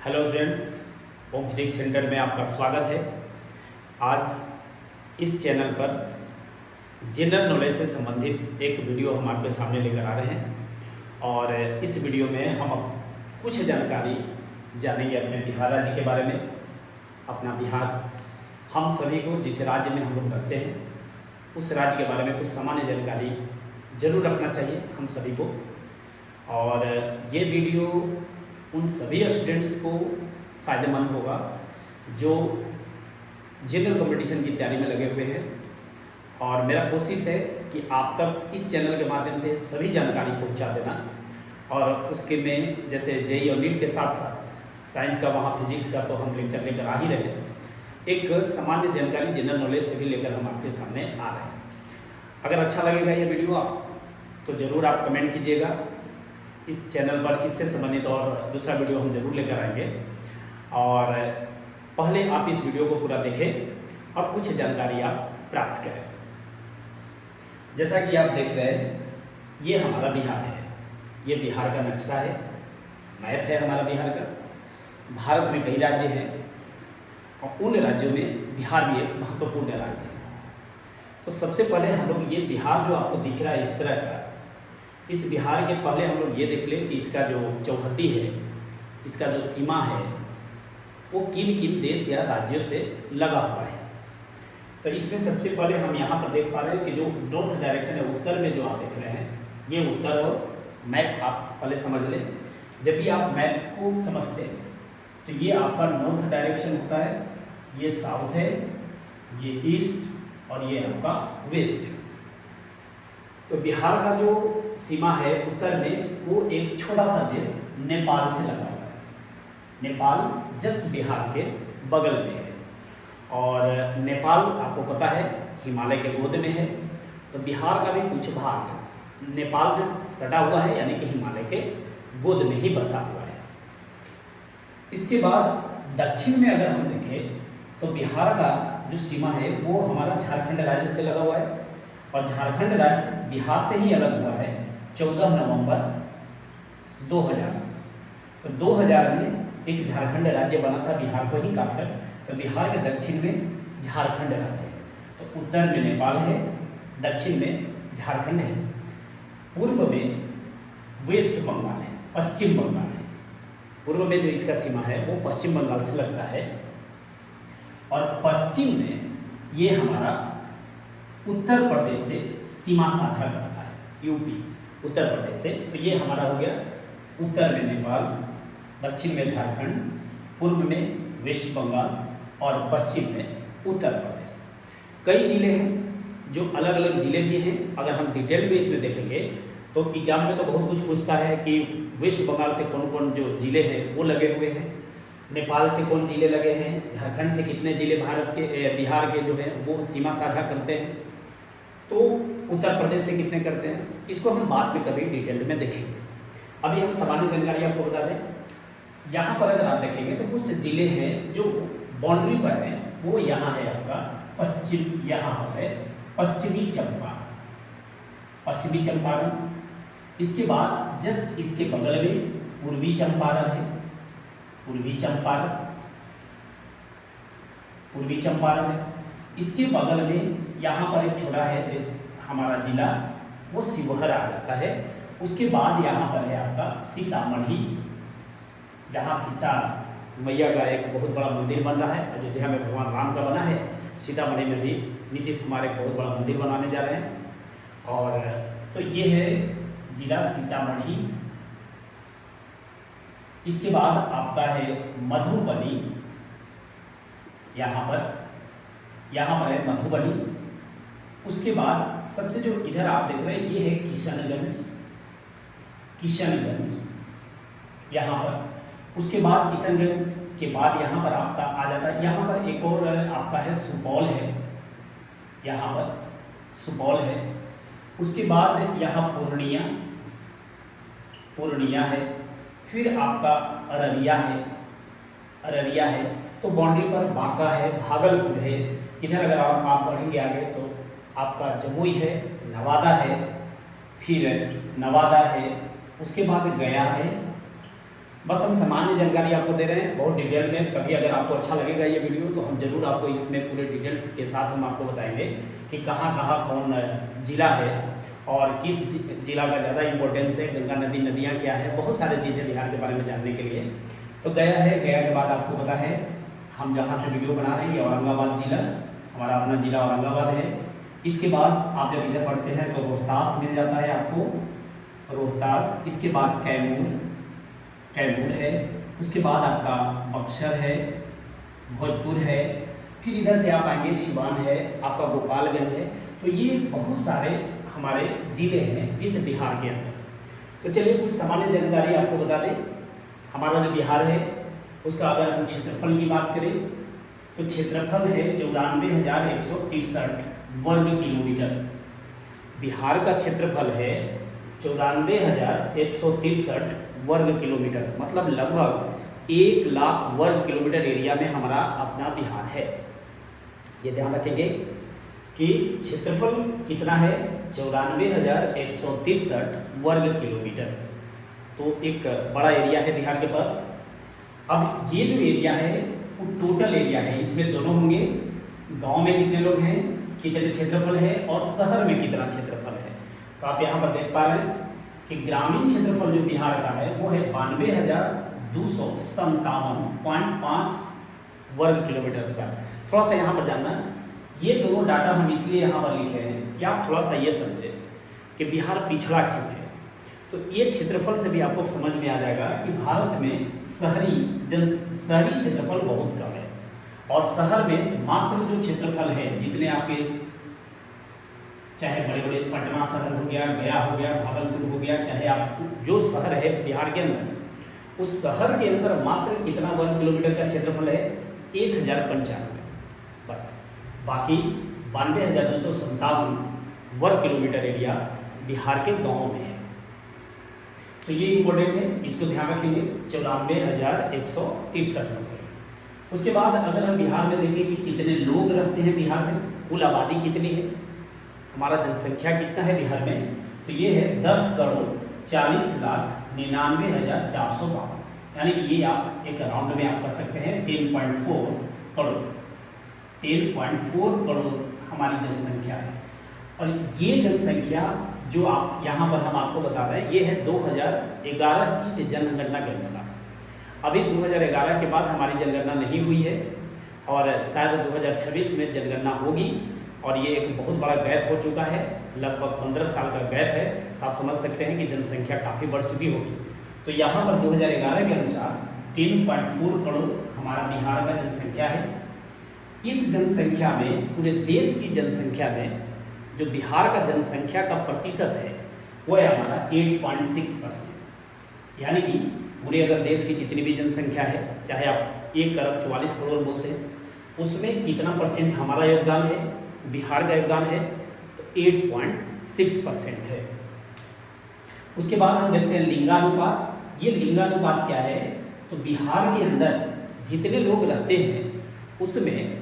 Hello students, home physics centre में आपका स्वागत है। आज इस चैनल पर जनरल नॉलेज से संबंधित एक वीडियो हम आपके सामने लेकर आ रहे हैं और इस वीडियो में हम कुछ जानकारी जानेंगे अपने बिहार राज्य के बारे में। अपना बिहार हम सभी को जिस राज्य में हम लोग रहते हैं उस राज्य के बारे में कुछ सामान्य जानकारी जरूर रखना चाहिए हम सभी को। और ये वीडियो उन सभी स्टूडेंट्स को फ़ायदेमंद होगा जो जनरल कंपटीशन की तैयारी में लगे हुए हैं। और मेरा कोशिश है कि आप तक इस चैनल के माध्यम से सभी जानकारी पहुंचा देना। और उसके में जैसे जेईई और नीट के साथ साथ साइंस का, वहाँ फिजिक्स का तो हम लेक्चर लेकर आ ही रहे हैं, एक सामान्य जानकारी जनरल नॉलेज से भी लेकर हम आपके सामने आ रहे हैं। अगर अच्छा लगेगा ये वीडियो आप तो ज़रूर आप कमेंट कीजिएगा। इस चैनल पर इससे संबंधित और दूसरा वीडियो हम जरूर लेकर आएंगे। और पहले आप इस वीडियो को पूरा देखें और कुछ जानकारी आप प्राप्त करें। जैसा कि आप देख रहे हैं, ये हमारा बिहार है। ये बिहार का नक्शा है, मैप है हमारा बिहार का। भारत में कई राज्य हैं और उन राज्यों में बिहार भी एक महत्वपूर्ण राज्य है। तो सबसे पहले हम लोग ये बिहार जो आपको दिख रहा है इस तरह का, इस बिहार के पहले हम लोग ये देख लें कि इसका जो चौहद्दी है, इसका जो सीमा है, वो किन किन देश या राज्यों से लगा हुआ है। तो इसमें सबसे पहले हम यहाँ पर देख पा रहे हैं कि जो नॉर्थ डायरेक्शन है, उत्तर में जो आप देख रहे हैं, ये उत्तर और मैप आप पहले समझ लें। जब भी आप मैप को समझते हैं तो ये आपका नॉर्थ डायरेक्शन होता है, ये साउथ है, ये ईस्ट और ये आपका वेस्ट। तो बिहार का जो सीमा है उत्तर में, वो एक छोटा सा देश नेपाल से लगा हुआ है। नेपाल जस्ट बिहार के बगल में है। और नेपाल आपको पता है हिमालय के गोद में है। तो बिहार का भी कुछ भाग नेपाल से सटा हुआ है, यानी कि हिमालय के गोद में ही बसा हुआ है। इसके बाद दक्षिण में अगर हम देखें तो बिहार का जो सीमा है वो हमारा झारखंड राज्य से लगा हुआ है। और झारखंड राज्य बिहार से ही अलग हुआ है 14 नवंबर 2000। तो 2000 में एक झारखंड राज्य बना था बिहार को ही काटकर। तो बिहार के दक्षिण में झारखंड राज्य है। तो उत्तर में नेपाल है, दक्षिण में झारखंड है, पूर्व में वेस्ट बंगाल है, पश्चिम बंगाल है। पूर्व में जो इसका सीमा है वो पश्चिम बंगाल से लगता है। और पश्चिम में ये हमारा उत्तर प्रदेश से सीमा साझा करता है, यूपी उत्तर प्रदेश से। तो ये हमारा हो गया उत्तर में नेपाल, दक्षिण में झारखंड, पूर्व में वेस्ट बंगाल और पश्चिम में उत्तर प्रदेश। कई ज़िले हैं जो अलग अलग ज़िले भी हैं। अगर हम डिटेल में इसमें देखेंगे तो एग्जाम में तो बहुत कुछ पूछता है कि वेस्ट बंगाल से कौन कौन जो ज़िले हैं वो लगे हुए हैं, नेपाल से कौन ज़िले लगे हैं, झारखंड से कितने ज़िले भारत के बिहार के जो हैं वो सीमा साझा करते हैं, तो उत्तर प्रदेश से कितने करते हैं। इसको हम बाद में कभी डिटेल्ड में देखेंगे। अभी हम सामान्य जानकारी आपको बता दें। यहाँ पर अगर आप देखेंगे तो कुछ ज़िले हैं जो बाउंड्री पर हैं। वो यहाँ है आपका पश्चिम, यहाँ पर है पश्चिमी चंपारण, पश्चिमी चंपारण। इसके बाद जस्ट इसके बगल में पूर्वी चंपारण है, पूर्वी चंपारण, पूर्वी चंपारण है। इसके बगल में यहाँ पर एक छोटा है हमारा जिला, वो शिवहर आ जाता है। उसके बाद यहाँ पर है आपका सीतामढ़ी, जहाँ सीता मैया का एक बहुत बड़ा मंदिर बन रहा है। अयोध्या में भगवान राम का बना है, सीतामढ़ी में भी नीतीश कुमार एक बहुत बड़ा मंदिर बनाने जा रहे हैं। और तो ये है जिला सीतामढ़ी। इसके बाद आपका है मधुबनी, यहाँ पर है मधुबनी। उसके बाद सबसे जो इधर आप देख रहे हैं ये है किशनगंज, किशनगंज यहाँ पर। उसके बाद किशनगंज के बाद यहाँ पर आपका आ जाता है, यहाँ पर एक और आपका है सुपौल है, यहाँ पर सुपौल है। उसके बाद यहाँ पूर्णिया, पूर्णिया है। फिर आपका अररिया है, अररिया है। तो बाउंड्री पर बांका है, भागलपुर है। इधर अगर आप बढ़ेंगे आगे तो आपका जमुई है, नवादा है, फिर नवादा है। उसके बाद गया है, बस हम सामान्य जानकारी आपको दे रहे हैं, बहुत डिटेल में। कभी अगर आपको अच्छा लगेगा ये वीडियो तो हम जरूर आपको इसमें पूरे डिटेल्स के साथ हम आपको बताएंगे कि कहाँ कहाँ कौन जिला है और किस जिला का ज़्यादा इम्पोर्टेंस है, गंगा नदी, नदियाँ क्या है, बहुत सारी चीज़ें बिहार के बारे में जानने के लिए। तो गया है, गया के बाद आपको पता है हम जहाँ से वीडियो बना रहे हैं ये औरंगाबाद जिला, हमारा अपना जिला औरंगाबाद है। इसके बाद आप जब इधर पढ़ते हैं तो रोहतास मिल जाता है आपको, रोहतास। इसके बाद कैमूर है, उसके बाद आपका बक्सर है, भोजपुर है, फिर इधर से आप आएंगे सिवान है, आपका गोपालगंज है। तो ये बहुत सारे हमारे ज़िले हैं इस बिहार के अंदर। तो चलिए कुछ सामान्य जानकारी आपको बता दें। हमारा जो बिहार है उसका अगर हम क्षेत्रफल की बात करें तो क्षेत्रफल है 94,163 वर्ग किलोमीटर। बिहार का क्षेत्रफल है 94,163 वर्ग किलोमीटर, मतलब लगभग 1 लाख वर्ग किलोमीटर एरिया में हमारा अपना बिहार है। ये ध्यान रखेंगे कि क्षेत्रफल कितना है, 94,163 वर्ग किलोमीटर। तो एक बड़ा एरिया है बिहार के पास। अब ये जो एरिया है वो टोटल एरिया है, इसमें दोनों होंगे, गांव में कितने लोग हैं, कितने क्षेत्रफल है, और शहर में कितना क्षेत्रफल है। तो आप यहाँ पर देख पा रहे हैं कि ग्रामीण क्षेत्रफल जो बिहार का है वो है 92,257.5 वर्ग किलोमीटर स्क्वायर। थोड़ा सा यहाँ पर जानना, ये दोनों डाटा हम इसलिए यहाँ पर लिखे हैं कि आप थोड़ा सा ये समझें कि बिहार पिछड़ा क्यों है। तो ये क्षेत्रफल से भी आपको समझ में आ जाएगा कि भारत में शहरी क्षेत्रफल बहुत कम है, और शहर में मात्र जो क्षेत्रफल है, जितने आपके चाहे बड़े बड़े पटना शहर हो गया, गया हो गया, भागलपुर हो गया, चाहे आप जो शहर है बिहार के अंदर, उस शहर के अंदर मात्र कितना वर्ग किलोमीटर का क्षेत्रफल है, 1095 बस। बाकी 92,257 वर्ग किलोमीटर एरिया बिहार के गाँव में है। तो ये इम्पोर्टेंट है, इसको ध्यान रखेंगे, 94,163 लोग। उसके बाद अगर हम बिहार में देखें कि कितने लोग रहते हैं बिहार में, कुल आबादी कितनी है, हमारा जनसंख्या कितना है बिहार में, तो ये है 10,40,99,452। यानी कि ये आप एक राउंड में आप कर सकते हैं 10.4 करोड़, 10.4 करोड़ हमारी जनसंख्या है। और ये जनसंख्या जो आप यहाँ पर हम आपको बता रहे हैं ये है 2011 की जनगणना के अनुसार। अभी 2011 के बाद हमारी जनगणना नहीं हुई है और शायद 2026 में जनगणना होगी, और ये एक बहुत बड़ा गैप हो चुका है, लगभग 15 साल का गैप है। तो आप समझ सकते हैं कि जनसंख्या काफ़ी बढ़ चुकी होगी। तो यहाँ पर 2011 के अनुसार 10.4 करोड़ हमारा बिहार का जनसंख्या है। इस जनसंख्या में, पूरे देश की जनसंख्या में जो बिहार का जनसंख्या का प्रतिशत है वो है हमारा 8.6%। यानी कि पूरे अगर देश की जितनी भी जनसंख्या है, चाहे आप 1,44 करोड़ बोलते हैं, उसमें कितना परसेंट हमारा योगदान है, बिहार का योगदान है, तो 8.6% है। उसके बाद हम देखते हैं लिंगानुपात। ये लिंगानुपात क्या है, तो बिहार के अंदर जितने लोग रहते हैं उसमें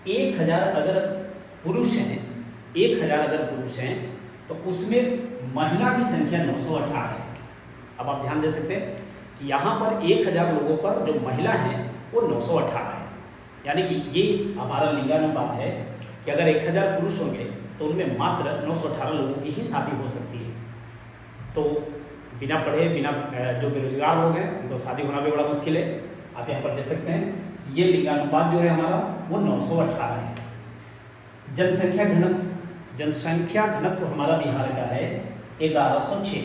1,000 अगर पुरुष हैं, 1,000 अगर पुरुष हैं तो उसमें महिला की संख्या 918 है। अब आप ध्यान दे सकते हैं कि यहाँ पर 1,000 लोगों पर जो महिला हैं वो 918 है। यानी कि ये हमारा लिंगानुपात है कि अगर 1,000 पुरुष होंगे तो उनमें मात्र 918 लोगों की ही शादी हो सकती है। तो बिना पढ़े, बिना जो बेरोजगार लोग हैं उनको शादी होना भी बड़ा मुश्किल है। आप यहाँ पर देख सकते हैं ये लिंगानुपात जो है हमारा वो 918 है। जनसंख्या घनत्व हमारा बिहार का है 1106।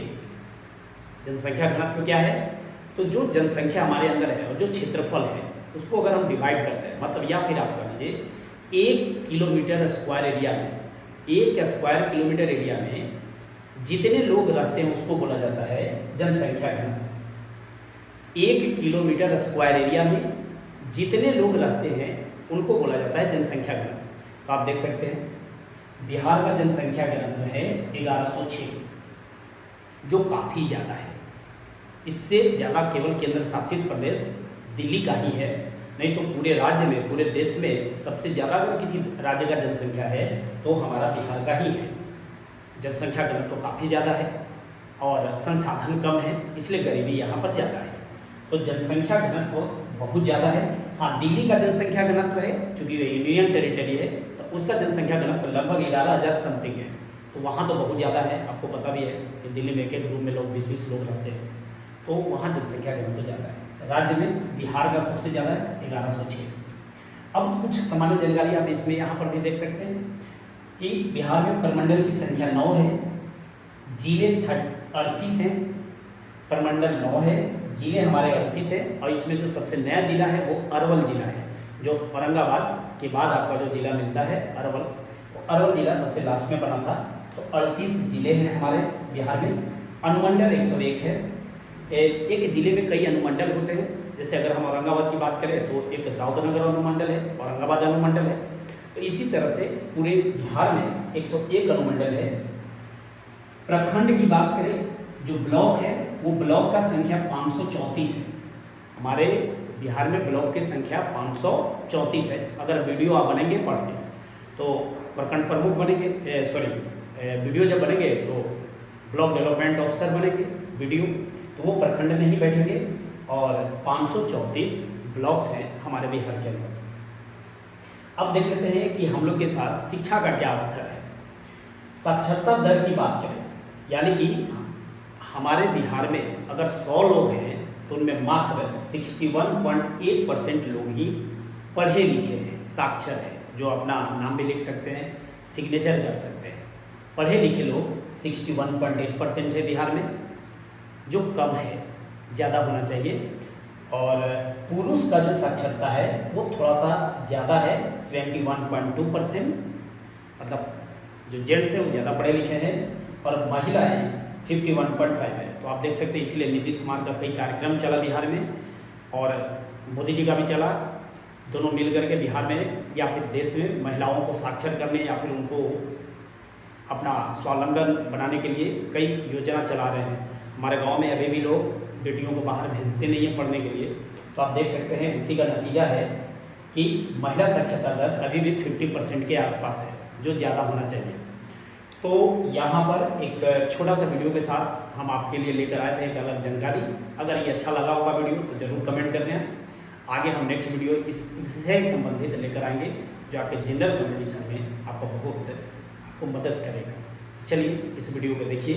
जनसंख्या घनत्व क्या है, तो जो जनसंख्या हमारे अंदर है और जो क्षेत्रफल है उसको अगर हम डिवाइड करते हैं, मतलब या फिर आप कर लीजिए 1 किलोमीटर स्क्वायर एरिया में, 1 स्क्वायर किलोमीटर एरिया में जितने लोग रहते हैं उसको बोला जाता है जनसंख्या घनत्व। 1 किलोमीटर स्क्वायर एरिया में जितने लोग रहते हैं उनको बोला जाता है जनसंख्या घनत्व। तो आप देख सकते हैं बिहार का जनसंख्या घनत्व है 1106, जो काफ़ी ज़्यादा है। इससे ज़्यादा केवल केंद्र शासित प्रदेश दिल्ली का ही है, नहीं तो पूरे राज्य में, पूरे देश में सबसे ज़्यादा अगर किसी राज्य का जनसंख्या है तो हमारा बिहार का ही है। जनसंख्या घनत्व काफ़ी ज़्यादा है और संसाधन कम है, इसलिए गरीबी यहाँ पर ज़्यादा है। तो जनसंख्या घनत्व बहुत ज़्यादा है। हाँ, दिल्ली का जनसंख्या घनत्व है, चूँकि ये यूनियन टेरिटरी है तो उसका जनसंख्या घनत्व लगभग 11,000 समथिंग है, तो वहाँ तो बहुत ज़्यादा है। आपको पता भी है कि दिल्ली में एक रूम में लोग 20-20 लोग रहते हैं, तो वहाँ जनसंख्या घनत्व ज़्यादा है। राज्य में बिहार का सबसे ज़्यादा है 1106। अब कुछ सामान्य जानकारी आप इसमें यहाँ पर भी देख सकते हैं कि बिहार में प्रमंडल की संख्या 9 है, जिले 38 हैं, प्रमंडल 9 है, जिले हमारे 38 है, और इसमें जो सबसे नया जिला है वो अरवल जिला है, जो औरंगाबाद के बाद आपका जो जिला मिलता है अरवल, तो अरवल जिला सबसे लास्ट में बना था। तो 38 जिले हैं हमारे बिहार में। अनुमंडल 101 है। एक जिले में कई अनुमंडल होते हैं, जैसे अगर हम औरंगाबाद की बात करें तो एक दाऊदनगर अनुमंडल है, औरंगाबाद अनुमंडल है। तो इसी तरह से पूरे बिहार में 101 अनुमंडल है। प्रखंड की बात करें, जो ब्लॉक है वो ब्लॉक का संख्या 534 है। हमारे बिहार में ब्लॉक की संख्या 534 है। अगर वीडियो आप बनेंगे पढ़ते तो प्रखंड प्रमुख बनेंगे, वीडियो जब बनेंगे तो ब्लॉक डेवलपमेंट ऑफिसर बनेंगे वीडियो, तो वो प्रखंड में ही बैठेंगे। और 534 ब्लॉक्स हैं हमारे बिहार के अंदर। अब देख लेते हैं कि हम लोग के साथ शिक्षा का क्या स्तर है। साक्षरता दर की बात करें, यानी कि हमारे बिहार में अगर 100 लोग हैं तो उनमें मात्र 61.8% लोग ही पढ़े लिखे हैं, साक्षर हैं, जो अपना नाम भी लिख सकते हैं, सिग्नेचर कर सकते हैं। पढ़े लिखे लोग 61.8% है बिहार में, जो कम है, ज़्यादा होना चाहिए। और पुरुष का जो साक्षरता है वो थोड़ा सा ज़्यादा है, 71.2%, मतलब जो जेंट्स हैं वो ज़्यादा पढ़े लिखे हैं, और महिलाएं 51.5 है। तो आप देख सकते हैं, इसीलिए नीतीश कुमार का कई कार्यक्रम चला बिहार में, और मोदी जी का भी चला, दोनों मिल करके बिहार में या फिर देश में महिलाओं को साक्षर करने या फिर उनको अपना स्वावलंबन बनाने के लिए कई योजना चला रहे हैं। हमारे गांव में अभी भी लोग बेटियों को बाहर भेजते नहीं हैं पढ़ने के लिए, तो आप देख सकते हैं उसी का नतीजा है कि महिला साक्षरता दर अभी भी 50% के आसपास है, जो ज़्यादा होना चाहिए। तो यहाँ पर एक छोटा सा वीडियो के साथ हम आपके लिए लेकर आए थे एक अलग जानकारी। अगर ये अच्छा लगा होगा वीडियो तो ज़रूर कमेंट कर दें। आगे हम नेक्स्ट वीडियो इससे संबंधित लेकर आएंगे, जो आपके जनरल कंपटीशन में आपको बहुत आपको मदद करेगा। चलिए इस वीडियो को देखिए।